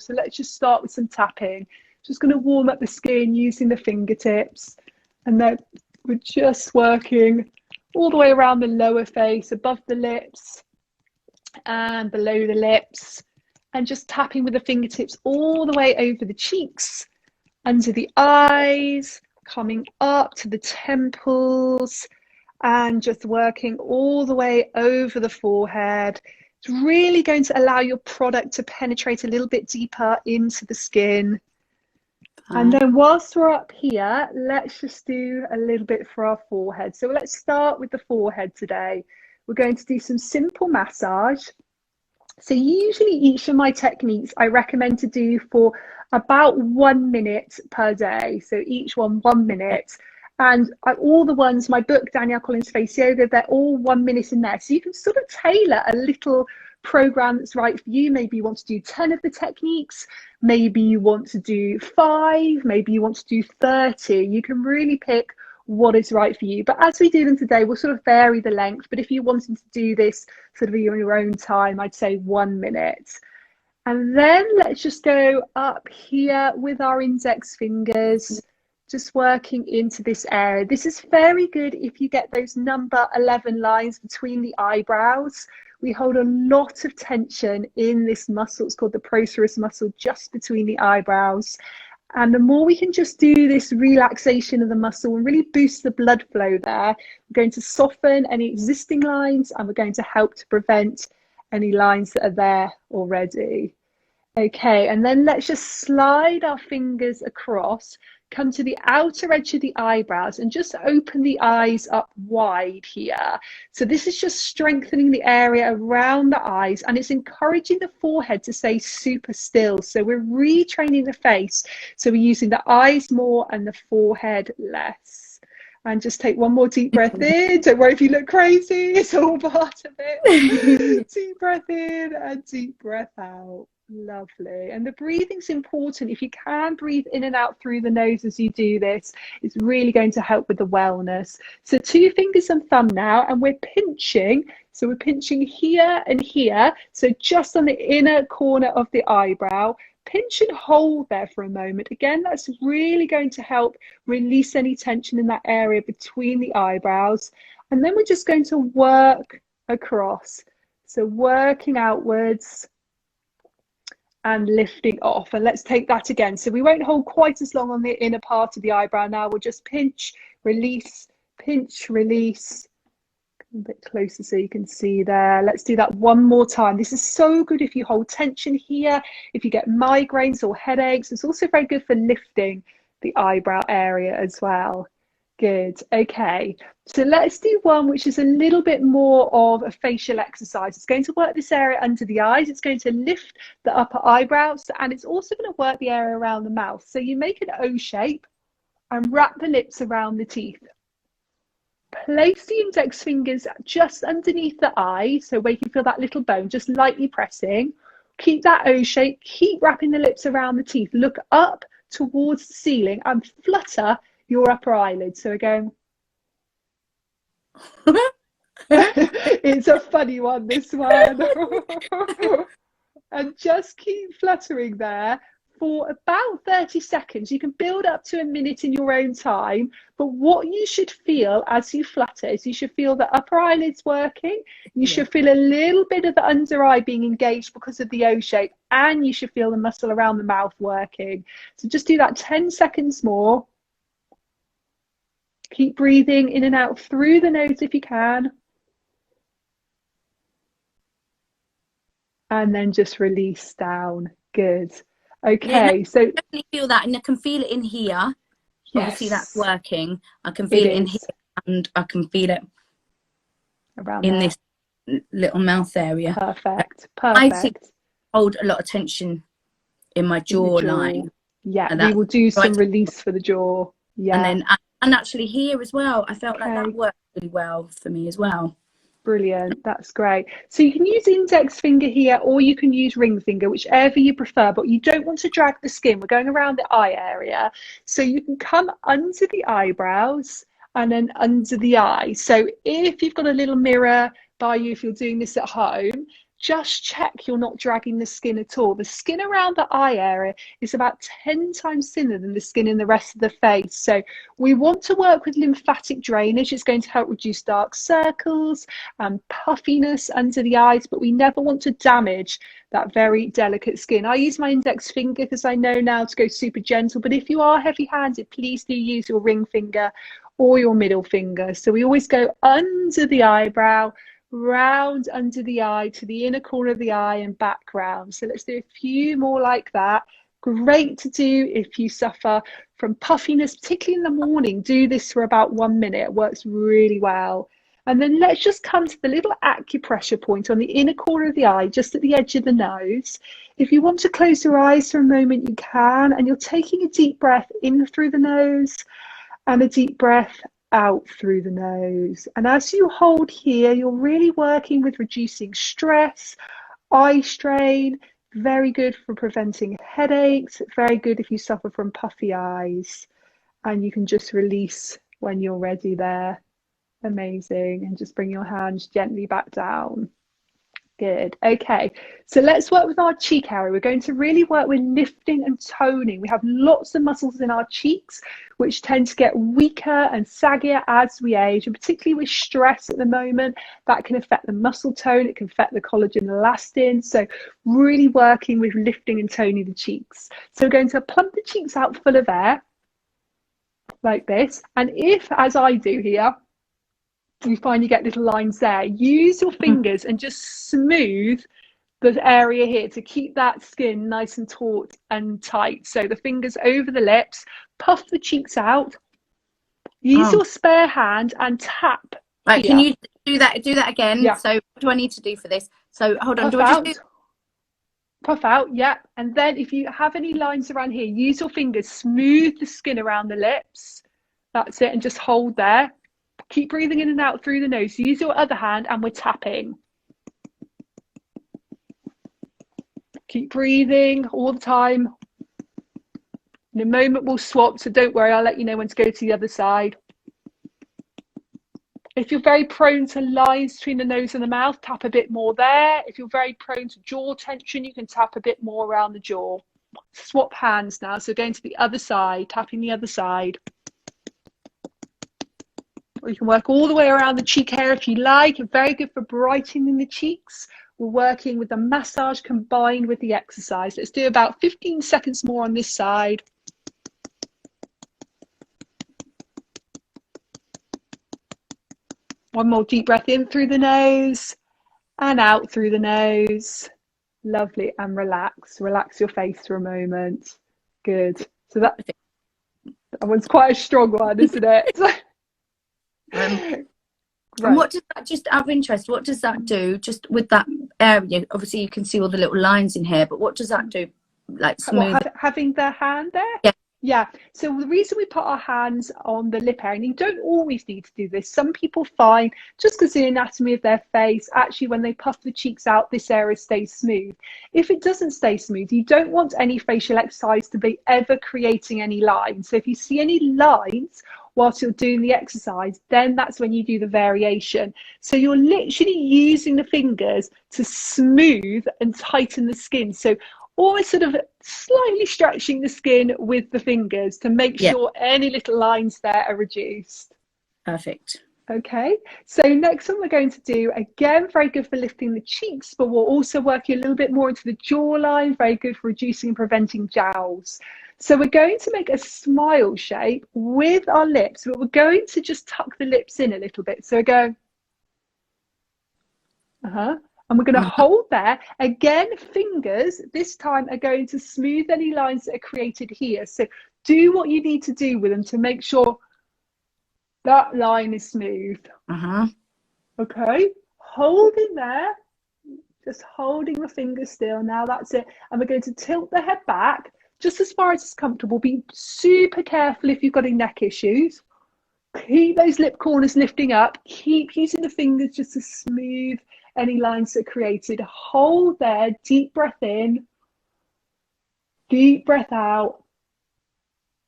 So let's just start with some tapping. Just going to warm up the skin using the fingertips. And then we're just working all the way around the lower face, above the lips and below the lips. And just tapping with the fingertips all the way over the cheeks, under the eyes, coming up to the temples, and just working all the way over the forehead. It's really going to allow your product to penetrate a little bit deeper into the skin. And then whilst we're up here, let's just do a little bit for our forehead. So let's start with the forehead today. We're going to do some simple massage. So usually each of my techniques I recommend to do for about 1 minute per day. So each one 1 minute. And all the ones, my book, Danielle Collins Face Yoga, they're all 1 minute in there. So you can sort of tailor a little program that's right for you. Maybe you want to do 10 of the techniques. Maybe you want to do 5. Maybe you want to do 30. You can really pick what is right for you. But as we do them today, we'll sort of vary the length. But if you're wanting to do this sort of in your own time, I'd say 1 minute. And then let's just go up here with our index fingers, just working into this area. This is very good if you get those number 11 lines between the eyebrows. We hold a lot of tension in this muscle. It's called the procerus muscle, just between the eyebrows. And the more we can just do this relaxation of the muscle and really boost the blood flow there, we're going to soften any existing lines, and we're going to help to prevent any lines that are there already. Okay, and then let's just slide our fingers across, come to the outer edge of the eyebrows, and just open the eyes up wide here. So this is just strengthening the area around the eyes, and it's encouraging the forehead to stay super still. So we're retraining the face. So we're using the eyes more and the forehead less. And just take one more deep breath in. Don't worry if you look crazy, it's all part of it. Deep breath in and deep breath out. Lovely. And the breathing's important. If you can breathe in and out through the nose as you do this, it's really going to help with the wellness. So 2 fingers and thumb now, and we're pinching. So we're pinching here and here. So just on the inner corner of the eyebrow. Pinch and hold there for a moment. Again, that's really going to help release any tension in that area between the eyebrows. And then we're just going to work across. So working outwards and lifting off. And let's take that again. So we won't hold quite as long on the inner part of the eyebrow now. We'll just pinch, release, pinch, release. A bit closer so you can see there. Let's do that one more time. This is so good if you hold tension here, if you get migraines or headaches. It's also very good for lifting the eyebrow area as well. Good. Okay, so let's do one which is a little bit more of a facial exercise. It's going to work this area under the eyes. It's going to lift the upper eyebrows, and it's also going to work the area around the mouth. So you make an O shape and wrap the lips around the teeth. Place the index fingers just underneath the eye, so where you can feel that little bone, just lightly pressing. Keep that O shape, keep wrapping the lips around the teeth. Look up towards the ceiling and flutter your upper eyelid. So again, it's a funny one, this one. And just keep fluttering there for about 30 seconds. You can build up to a minute in your own time, but what you should feel as you flutter is you should feel the upper eyelids working, you should feel a little bit of the under eye being engaged because of the O shape, and you should feel the muscle around the mouth working. So just do that 10 seconds more. Keep breathing in and out through the nose if you can. And then just release down. Good. Okay, yeah, so I definitely feel that, and I can feel it in here. Yes. Obviously that's working. I can feel it in here, and I can feel it around in there. This little mouth area. Perfect. I hold a lot of tension in my jawline. Yeah, we will do some release for the jaw. Yeah, and actually here as well, I felt like that worked really well for me as well. Brilliant, that's great. So you can use index finger here, or you can use ring finger, whichever you prefer, but you don't want to drag the skin. We're going around the eye area. So you can come under the eyebrows and then under the eye. So if you've got a little mirror by you, if you're doing this at home, just check you're not dragging the skin at all. The skin around the eye area is about 10 times thinner than the skin in the rest of the face. So we want to work with lymphatic drainage. It's going to help reduce dark circles and puffiness under the eyes, but we never want to damage that very delicate skin. I use my index finger because I know now to go super gentle, but if you are heavy-handed, please do use your ring finger or your middle finger. So we always go under the eyebrow, round under the eye to the inner corner of the eye and back round. So let's do a few more like that. Great to do if you suffer from puffiness, particularly in the morning. Do this for about 1 minute. It works really well. And then let's just come to the little acupressure point on the inner corner of the eye, just at the edge of the nose. If you want to close your eyes for a moment, you can. And you're taking a deep breath in through the nose and a deep breath out through the nose. And as you hold here, you're really working with reducing stress, eye strain. Very good for preventing headaches. Very good if you suffer from puffy eyes. And you can just release when you're ready there. Amazing. And just bring your hands gently back down. Good. Okay, so let's work with our cheek area. We're going to really work with lifting and toning. We have lots of muscles in our cheeks which tend to get weaker and saggier as we age, and particularly with stress at the moment, that can affect the muscle tone, it can affect the collagen elastin. So really working with lifting and toning the cheeks. So we're going to plump the cheeks out full of air like this. And if, as I do here, you find you get little lines there, use your fingers and just smooth the area here to keep that skin nice and taut and tight. So the fingers over the lips, puff the cheeks out, use your spare hand and tap. Right, can you do that again? Yeah. So what do I need to do for this? So hold on, puff out. Puff out, yeah. And then if you have any lines around here, use your fingers, smooth the skin around the lips. That's it, and just hold there. Keep breathing in and out through the nose. Use your other hand and we're tapping. Keep breathing all the time. In a moment we'll swap, so don't worry, I'll let you know when to go to the other side. If you're very prone to lines between the nose and the mouth, tap a bit more there. If you're very prone to jaw tension, you can tap a bit more around the jaw. Swap hands now, so going to the other side, tapping the other side. Or you can work all the way around the cheek hair if you like. Very good for brightening the cheeks. We're working with the massage combined with the exercise. Let's do about 15 seconds more on this side. One more deep breath in through the nose and out through the nose. Lovely. And relax. Relax your face for a moment. Good. So that one's quite a strong one, isn't it? Right. And what does that, just out of interest, what does that do just with that area? Obviously you can see all the little lines in here, but what does that do? Like smooth? Having the hand there? Yeah. Yeah, so the reason we put our hands on the lip area, and you don't always need to do this, some people find just because the anatomy of their face, actually when they puff the cheeks out, this area stays smooth. If it doesn't stay smooth, you don't want any facial exercise to be ever creating any lines. So if you see any lines whilst you're doing the exercise, then that's when you do the variation. So you're literally using the fingers to smooth and tighten the skin. So always sort of slightly stretching the skin with the fingers to make sure any little lines there are reduced. Perfect. Okay, so next one we're going to do, again, very good for lifting the cheeks, but we're also working a little bit more into the jawline, very good for reducing and preventing jowls. So we're going to make a smile shape with our lips, but we're going to just tuck the lips in a little bit. So go, and we're going to hold there. Again, fingers this time are going to smooth any lines that are created here. So do what you need to do with them to make sure that line is smooth. Okay, holding there, just holding the fingers still. Now that's it. And we're going to tilt the head back just as far as it's comfortable. Be super careful if you've got any neck issues. Keep those lip corners lifting up. Keep using the fingers just to smooth any lines that are created. Hold there, deep breath in, deep breath out,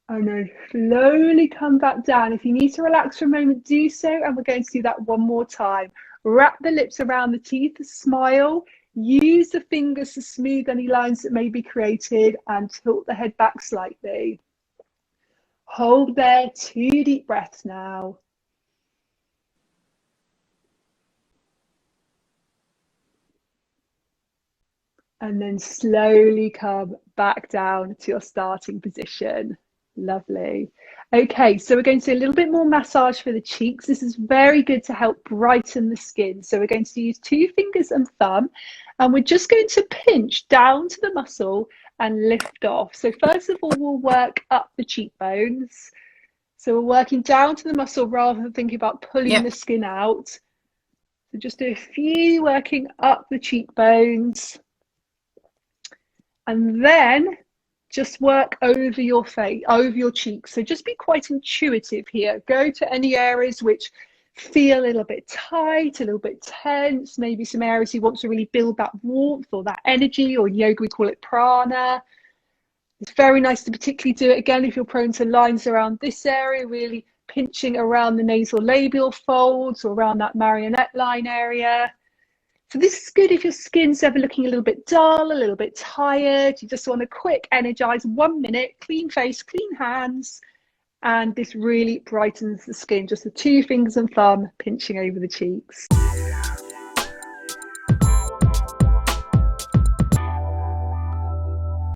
and then slowly come back down. If you need to relax for a moment, do so, and we're going to do that one more time. Wrap the lips around the teeth, smile, Use the fingers to smooth any lines that may be created and tilt the head back slightly. Hold there, 2 deep breaths now. And then slowly come back down to your starting position. Lovely. Okay, so we're going to do a little bit more massage for the cheeks. This is very good to help brighten the skin. So we're going to use 2 fingers and thumb, and we're just going to pinch down to the muscle and lift off. So first of all, we'll work up the cheekbones. So we're working down to the muscle rather than thinking about pulling the skin out. So just do a few working up the cheekbones. And then just work over your face, over your cheeks. So just be quite intuitive here. Go to any areas which feel a little bit tight, a little bit tense, maybe some areas you want to really build that warmth or that energy, or in yoga we call it prana. It's very nice to particularly do it again if you're prone to lines around this area, really pinching around the nasal labial folds or around that marionette line area. So this is good if your skin's ever looking a little bit dull, a little bit tired. You just want a quick energize, 1 minute, clean face, clean hands. And this really brightens the skin, just the 2 fingers and thumb pinching over the cheeks.